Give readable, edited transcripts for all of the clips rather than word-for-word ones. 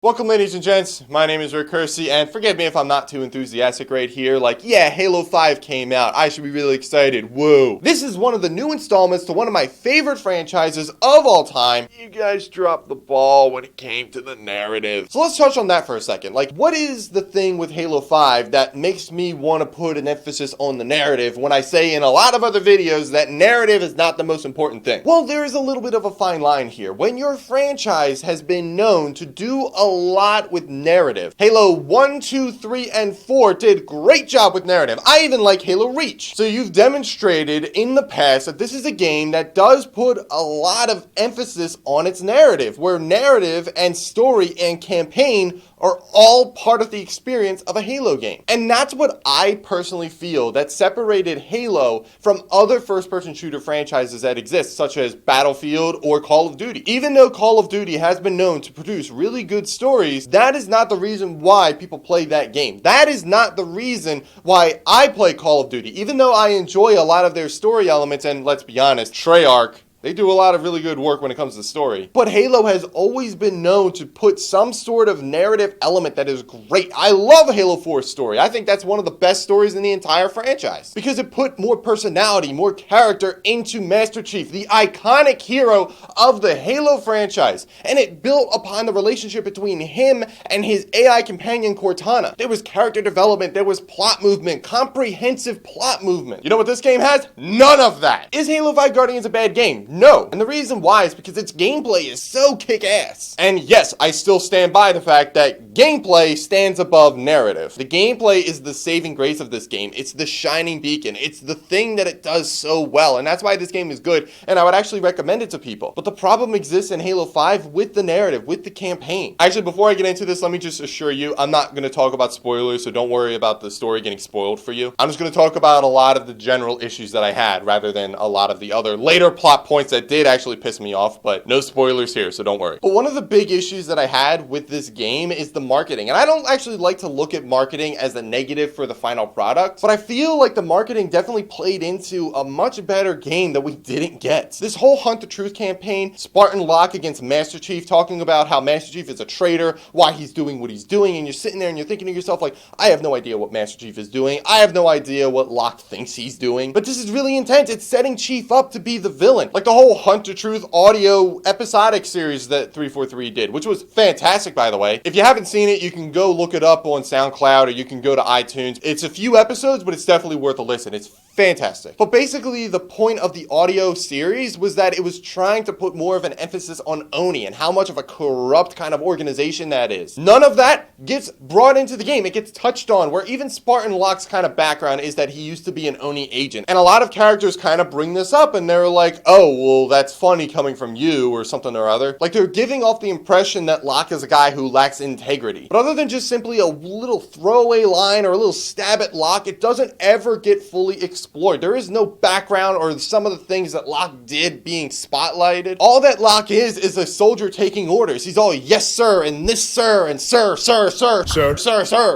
Welcome, ladies and gents. My name is Curci, and forgive me if I'm not too enthusiastic right here. Like, yeah, Halo 5 came out. I should be really excited. Whoa. This is one of the new installments to one of my favorite franchises of all time. You guys dropped the ball when it came to the narrative. So let's touch on that for a second. Like, what is the thing with Halo 5 that makes me want to put an emphasis on the narrative when I say in a lot of other videos that narrative is not the most important thing? Well, there is a little bit of a fine line here. When your franchise has been known to do a lot with narrative. Halo 1, 2, 3, and 4 did great job with narrative. I even like Halo Reach. So you've demonstrated in the past that this is a game that does put a lot of emphasis on its narrative, where narrative and story and campaign are all part of the experience of a Halo game. And that's what I personally feel that separated Halo from other first-person shooter franchises that exist, such as Battlefield or Call of Duty. Even though Call of Duty has been known to produce really good stories, that is not the reason why people play that game. That is not the reason why I play Call of Duty. Even though I enjoy a lot of their story elements, and let's be honest, Treyarch, they do a lot of really good work when it comes to story. But Halo has always been known to put some sort of narrative element that is great. I love Halo 4's story. I think that's one of the best stories in the entire franchise, because it put more personality, more character into Master Chief, the iconic hero of the Halo franchise. And it built upon the relationship between him and his AI companion Cortana. There was character development, there was plot movement, comprehensive plot movement. You know what this game has? None of that. Is Halo 5 Guardians a bad game? No. And the reason why is because its gameplay is so kick-ass. And yes, I still stand by the fact that gameplay stands above narrative. The gameplay is the saving grace of this game. It's the shining beacon. It's the thing that it does so well. And that's why this game is good. And I would actually recommend it to people. But the problem exists in Halo 5 with the narrative, with the campaign. Actually, before I get into this, let me just assure you, I'm not going to talk about spoilers, so don't worry about the story getting spoiled for you. I'm just going to talk about a lot of the general issues that I had, rather than a lot of the other later plot points that did actually piss me off, but no spoilers here, so don't worry. But one of the big issues that I had with this game is the marketing. And I don't actually like to look at marketing as a negative for the final product, but I feel like the marketing definitely played into a much better game that we didn't get. This whole Hunt the Truth campaign, Spartan Locke against Master Chief, talking about how Master Chief is a traitor, why he's doing what he's doing, and you're sitting there and you're thinking to yourself, like, I have no idea what Master Chief is doing. I have no idea what Locke thinks he's doing. But this is really intense. It's setting Chief up to be the villain. Like the whole Hunt the Truth audio episodic series that 343 did, which was fantastic, by the way. If you haven't seen it, you can go look it up on SoundCloud, or you can go to iTunes. It's a few episodes, but it's definitely worth a listen. It's fantastic. But basically, the point of the audio series was that it was trying to put more of an emphasis on Oni and how much of a corrupt kind of organization that is. None of that gets brought into the game. It gets touched on, where even Spartan Locke's kind of background is that he used to be an Oni agent. And a lot of characters kind of bring this up, and they're like, oh, well, that's funny coming from you, or something or other. Like, they're giving off the impression that Locke is a guy who lacks integrity. But other than just simply a little throwaway line or a little stab at Locke, it doesn't ever get fully explored. There is no background or some of the things that Locke did being spotlighted. All that Locke is a soldier taking orders. He's all yes sir and this sir and sir.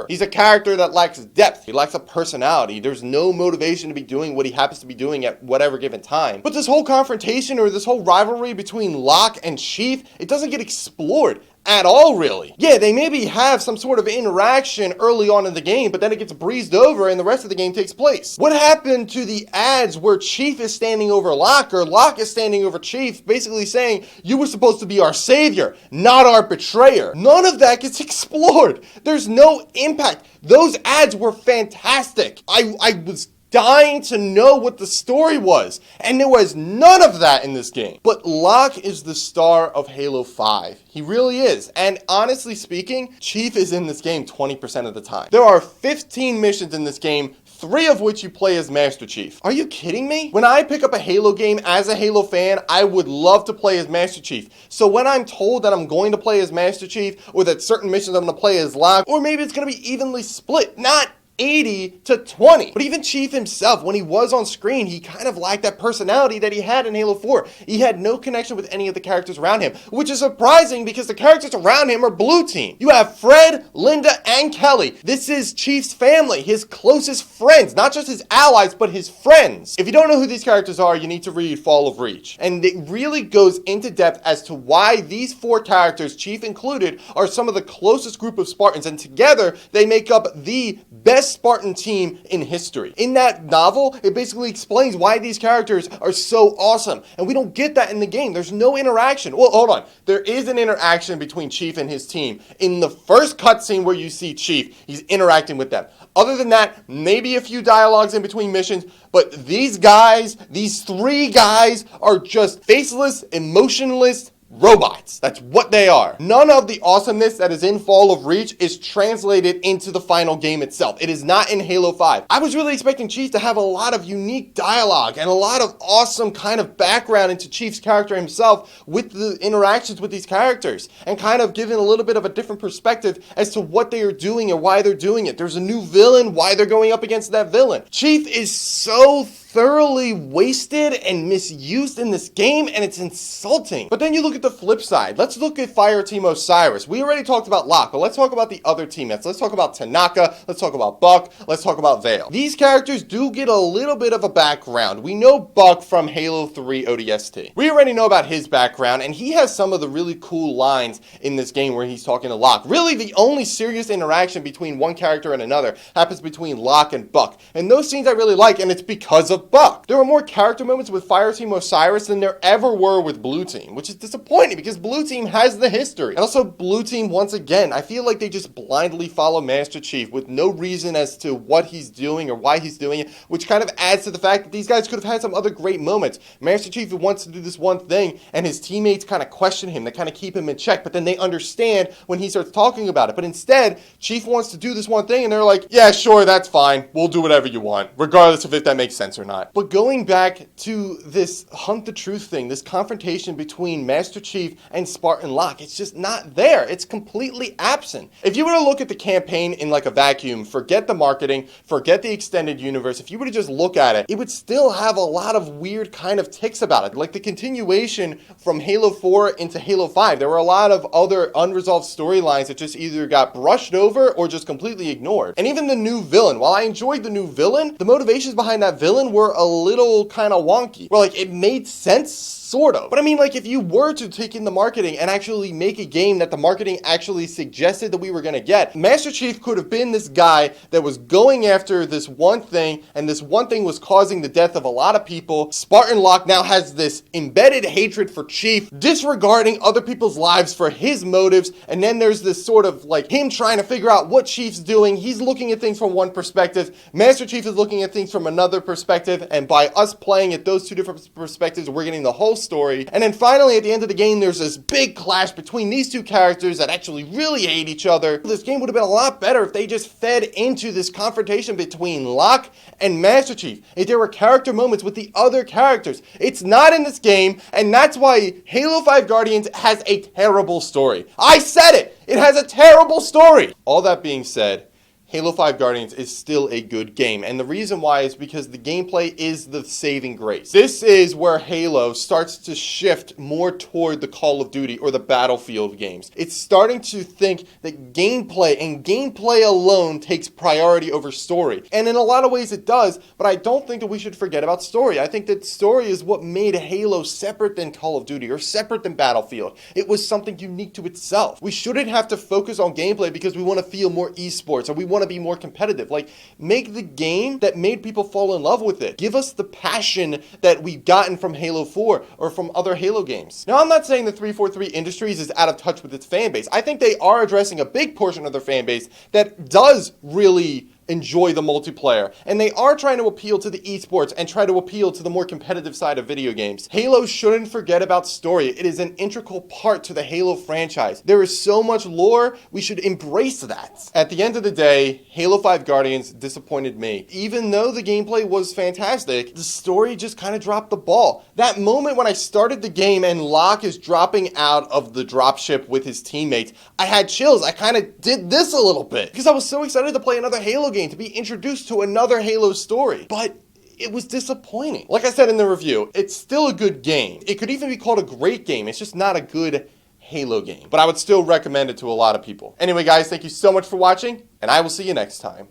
He's a character that lacks depth. He lacks a personality. There's no motivation to be doing what he happens to be doing at whatever given time. But this whole confrontation or this whole rivalry between Locke and Chief, it doesn't get explored at all, really. Yeah, they maybe have some sort of interaction early on in the game, but then it gets breezed over and the rest of the game takes place. What happened to the ads where Chief is standing over Locke, or Locke is standing over Chief, basically saying, you were supposed to be our savior, not our betrayer? None of that gets explored. There's no impact. Those ads were fantastic. I was dying to know what the story was, and there was none of that in this game. But Locke is the star of Halo 5. He really is. And honestly speaking, Chief is in this game 20% of the time. There are 15 missions in this game, 3 of which you play as Master Chief. Are you kidding me? When I pick up a Halo game as a Halo fan, I would love to play as Master Chief. So when I'm told that I'm going to play as Master Chief, or that certain missions I'm going to play as Locke, or maybe it's going to be evenly split, not 80-20. But even Chief himself, when he was on screen, he kind of lacked that personality that he had in Halo 4. He had no connection with any of the characters around him, which is surprising because the characters around him are Blue Team. You have Fred, Linda, and Kelly. This is Chief's family, his closest friends, not just his allies, but his friends. If you don't know who these characters are, you need to read Fall of Reach. And it really goes into depth as to why these 4 characters, Chief included, are some of the closest group of Spartans, and together they make up the best Spartan team in history. In that novel, it basically explains why these characters are so awesome, and we don't get that in the game. There's no interaction. Well, hold on. There is an interaction between Chief and his team. In the first cutscene where you see Chief, he's interacting with them. Other than that, maybe a few dialogues in between missions, but these guys, these 3 guys, are just faceless, emotionless robots. That's what they are. None of the awesomeness that is in Fall of Reach is translated into the final game itself. It is not in Halo 5. I was really expecting Chief to have a lot of unique dialogue and a lot of awesome kind of background into Chief's character himself with the interactions with these characters, and kind of giving a little bit of a different perspective as to what they are doing and why they're doing it. There's a new villain, why they're going up against that villain. Chief is so thoroughly wasted and misused in this game, and it's insulting. But then you look at the flip side. Let's look at Fireteam Osiris. We already talked about Locke, but let's talk about the other teammates. Let's talk about Tanaka, let's talk about Buck, let's talk about Vale. These characters do get a little bit of a background. We know Buck from Halo 3 ODST. We already know about his background, and he has some of the really cool lines in this game where he's talking to Locke. Really, the only serious interaction between one character and another happens between Locke and Buck. And those scenes I really like, and it's because of Buck. There were more character moments with Fireteam Osiris than there ever were with Blue Team, which is disappointing because Blue Team has the history. And also Blue Team, once again, I feel like they just blindly follow Master Chief with no reason as to what he's doing or why he's doing it, which kind of adds to the fact that these guys could have had some other great moments. Master Chief wants to do this one thing, and his teammates kind of question him, they kind of keep him in check, but then they understand when he starts talking about it. But instead, Chief wants to do this one thing, and they're like, yeah, sure, that's fine. We'll do whatever you want, regardless of if that makes sense or not. But going back to this Hunt the Truth thing, this confrontation between Master Chief and Spartan Locke, it's just not there. It's completely absent. If you were to look at the campaign in like a vacuum, forget the marketing, forget the extended universe, if you were to just look at it, it would still have a lot of weird kind of ticks about it. Like the continuation from Halo 4 into Halo 5, there were a lot of other unresolved storylines that just either got brushed over or just completely ignored. And even the new villain, while I enjoyed the new villain, the motivations behind that villain were a little kind of wonky. Where like it made sense, sort of. But I mean, like, if you were to take in the marketing and actually make a game that the marketing actually suggested that we were going to get, Master Chief could have been this guy that was going after this one thing, and this one thing was causing the death of a lot of people. Spartan Locke now has this embedded hatred for Chief, disregarding other people's lives for his motives, and then there's this sort of, like, him trying to figure out what Chief's doing. He's looking at things from one perspective, Master Chief is looking at things from another perspective, and by us playing at those two different perspectives, we're getting the whole story. And then finally, at the end of the game, there's this big clash between these two characters that actually really hate each other. This game would have been a lot better if they just fed into this confrontation between Locke and Master Chief, if there were character moments with the other characters. It's not in this game, and that's why Halo 5 Guardians has a terrible story. I said it! It has a terrible story! All that being said, Halo 5 Guardians is still a good game, and the reason why is because the gameplay is the saving grace. This is where Halo starts to shift more toward the Call of Duty or the Battlefield games. It's starting to think that gameplay and gameplay alone takes priority over story, and in a lot of ways it does, but I don't think that we should forget about story. I think that story is what made Halo separate than Call of Duty or separate than Battlefield. It was something unique to itself. We shouldn't have to focus on gameplay because we want to feel more esports or we want to be more competitive. Like, make the game that made people fall in love with it. Give us the passion that we've gotten from Halo 4 or from other Halo games. Now, I'm not saying that 343 Industries is out of touch with its fan base. I think they are addressing a big portion of their fan base that does really enjoy the multiplayer, and they are trying to appeal to the esports and try to appeal to the more competitive side of video games. Halo shouldn't forget about story. It is an integral part to the Halo franchise. There is so much lore, we should embrace that. At the end of the day, Halo 5 Guardians disappointed me. Even though the gameplay was fantastic, the story just kind of dropped the ball. That moment when I started the game and Locke is dropping out of the dropship with his teammates, I had chills. I kind of did this a little bit because I was so excited to play another Halo game game, to be introduced to another Halo story. But it was disappointing. Like I said in the review, it's still a good game. It could even be called a great game. It's just not a good Halo game. But I would still recommend it to a lot of people. Anyway, guys, thank you so much for watching, and I will see you next time.